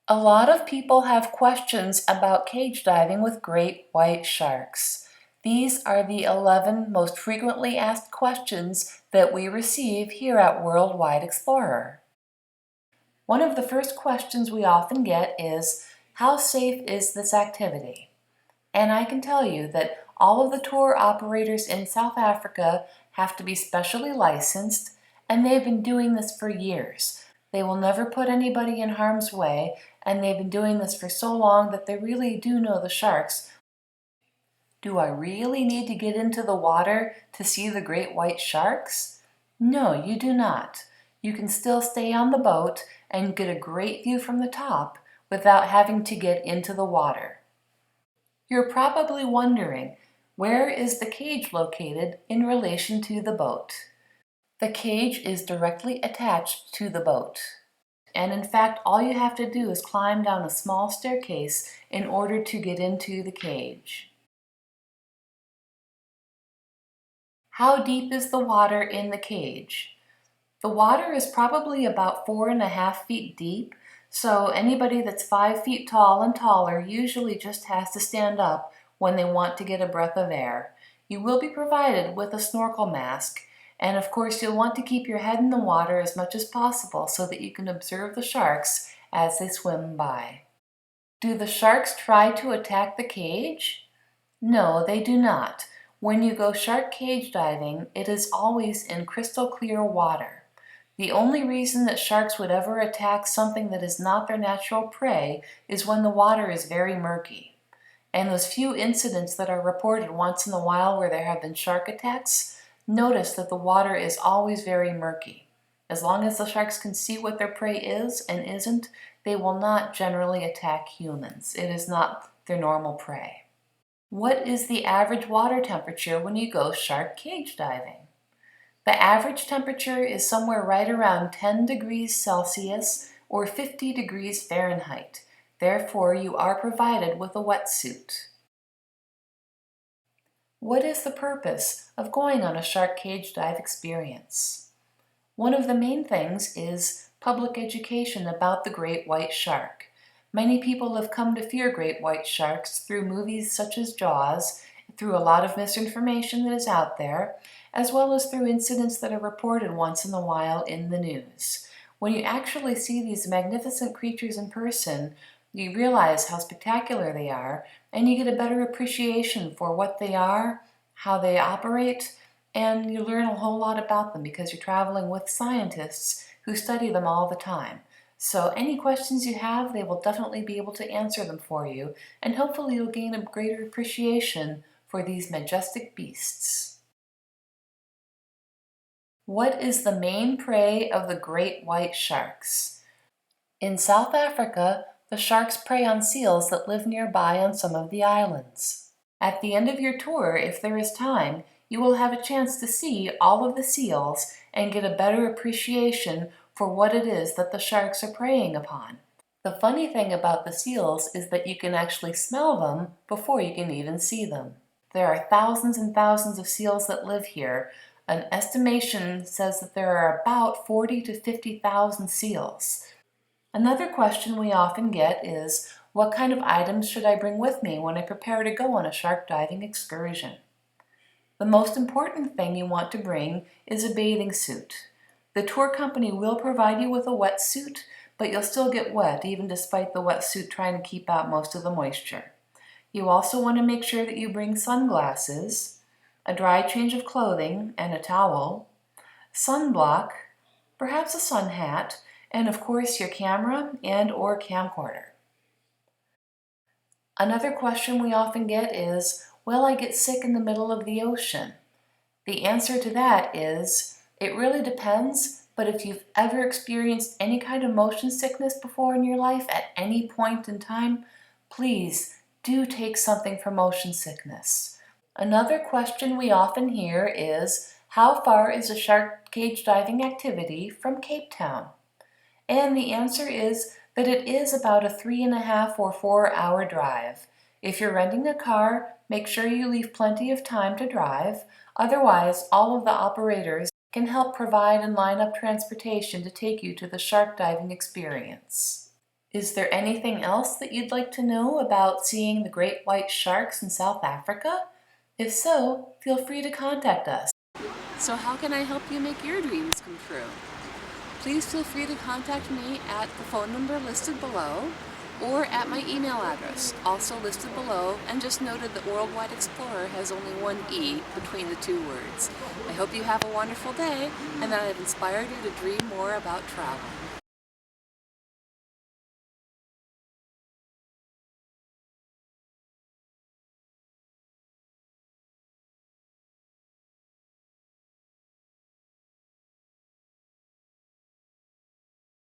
A lot of people have questions about cage diving with great white sharks. These are the 11 most frequently asked questions that we receive here at Worldwide Explorer. One of the first questions we often get is, how safe is this activity? And I can tell you that all of the tour operators in South Africa have to be specially licensed, and they've been doing this for years. They will never put anybody in harm's way, and they've been doing this for so long that they really do know the sharks. Do I really need to get into the water to see the great white sharks? No, you do not. You can still stay on the boat and get a great view from the top without having to get into the water. You're probably wondering, where is the cage located in relation to the boat? The cage is directly attached to the boat. And in fact, all you have to do is climb down a small staircase in order to get into the cage. How deep is the water in the cage? The water is probably about 4.5 feet deep, so anybody that's 5 feet tall and taller usually just has to stand up when they want to get a breath of air. You will be provided with a snorkel mask, and of course you'll want to keep your head in the water as much as possible so that you can observe the sharks as they swim by. Do the sharks try to attack the cage? No, they do not. When you go shark cage diving, it is always in crystal clear water. The only reason that sharks would ever attack something that is not their natural prey is when the water is very murky. And those few incidents that are reported once in a while where there have been shark attacks, notice that the water is always very murky. As long as the sharks can see what their prey is and isn't, they will not generally attack humans. It is not their normal prey. What is the average water temperature when you go shark cage diving? The average temperature is somewhere right around 10 degrees Celsius or 50 degrees Fahrenheit. Therefore, you are provided with a wetsuit. What is the purpose of going on a shark cage dive experience? One of the main things is public education about the great white shark. Many people have come to fear great white sharks through movies such as Jaws, through a lot of misinformation that is out there, as well as through incidents that are reported once in a while in the news. When you actually see these magnificent creatures in person, you realize how spectacular they are, and you get a better appreciation for what they are, how they operate, and you learn a whole lot about them because you're traveling with scientists who study them all the time. So any questions you have, they will definitely be able to answer them for you, and hopefully you'll gain a greater appreciation for these majestic beasts. What is the main prey of the great white sharks? In South Africa, the sharks prey on seals that live nearby on some of the islands. At the end of your tour, if there is time, you will have a chance to see all of the seals and get a better appreciation for what it is that the sharks are preying upon. The funny thing about the seals is that you can actually smell them before you can even see them. There are thousands and thousands of seals that live here. An estimation says that there are about 40 to 50,000 seals. Another question we often get is, what kind of items should I bring with me when I prepare to go on a shark diving excursion? The most important thing you want to bring is a bathing suit. The tour company will provide you with a wetsuit, but you'll still get wet even despite the wetsuit trying to keep out most of the moisture. You also want to make sure that you bring sunglasses, a dry change of clothing and a towel, sunblock, perhaps a sun hat, and of course your camera and/or camcorder. Another question we often get is, will I get sick in the middle of the ocean? The answer to that is, it really depends, but if you've ever experienced any kind of motion sickness before in your life at any point in time, please do take something for motion sickness. Another question we often hear is, how far is a shark cage diving activity from Cape Town? And the answer is that it is about a 3.5 or 4 hour drive. If you're renting a car, make sure you leave plenty of time to drive. Otherwise, all of the operators can help provide and line up transportation to take you to the shark diving experience. Is there anything else that you'd like to know about seeing the great white sharks in South Africa? If so, feel free to contact us. So how can I help you make your dreams come true? Please feel free to contact me at the phone number listed below or at my email address, also listed below, and just noted that Worldwide Explorer has only one E between the two words. I hope you have a wonderful day and that I've inspired you to dream more about travel.